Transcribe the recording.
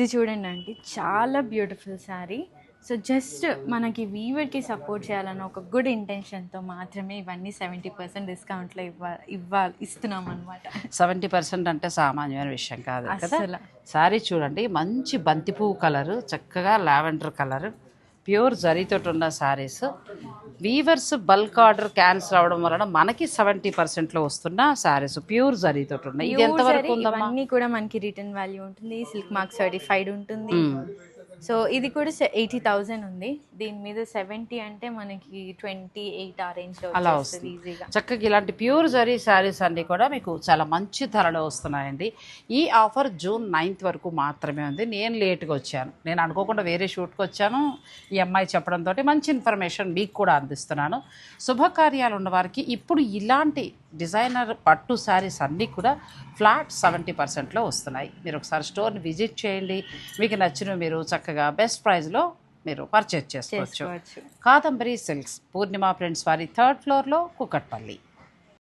ఇది చూడండి అండి, చాలా బ్యూటిఫుల్ శారీ. సో జస్ట్ మనకి వీవర్కి సపోర్ట్ చేయాలన్న ఒక గుడ్ ఇంటెన్షన్తో మాత్రమే ఇవన్నీ 70% డిస్కౌంట్లో ఇస్తున్నాం అనమాట. 70% అంటే సామాన్యమైన విషయం కాదు కదా. అసలు శారీ చూడండి, మంచి బంతిపువ్వు కలరు, చక్కగా లావెండర్ కలరు, ప్యూర్ జరీతోటి ఉన్న saris. Weavers bulk order cancel అవ్వడం వలన మనకి 70%లో వస్తున్న శారీస్ ప్యూర్ జరీతోటి ఉన్నాయి. ఇది ఎంతవరకు ఉందమ్మా? ఇవన్నీ కూడా మనకి రిటర్న్ వాల్యూ ఉంటుంది, సిల్క్ మార్క్ సర్టిఫైడ్ ఉంటుంది. సో ఇది కూడా 80,000 ఉంది. దీని మీద 70 అంటే మనకి 28 ఆ రేంజ్లో అలా వస్తుంది ఈజీగా. చక్కగా ఇలాంటి ప్యూర్ జరీ శారీస్ అన్నీ కూడా మీకు చాలా మంచి ధరలో వస్తున్నాయండి. ఈ ఆఫర్ జూన్ 9th వరకు మాత్రమే ఉంది. నేను లేట్గా వచ్చాను, నేను అనుకోకుండా వేరే షూట్కి వచ్చాను. ఈ అమ్మాయి చెప్పడంతో మంచి ఇన్ఫర్మేషన్ మీకు కూడా అందిస్తున్నాను. శుభకార్యాలు ఉన్న వారికి ఇప్పుడు ఇలాంటి డిజైనర్ పట్టు శారీస్ అన్నీ కూడా ఫ్లాట్ 70%లో వస్తున్నాయి. మీరు ఒకసారి స్టోర్ని విజిట్ చేయండి, మీకు నచ్చిన మీరు చక్కగా బెస్ట్ ప్రైస్లో మీరు పర్చేజ్ చేసుకోవచ్చు. కాదంబరి సిల్క్స్, పూర్ణిమ ఫ్రెండ్స్ వారి 3rd ఫ్లోర్లో కుకట్పల్లి.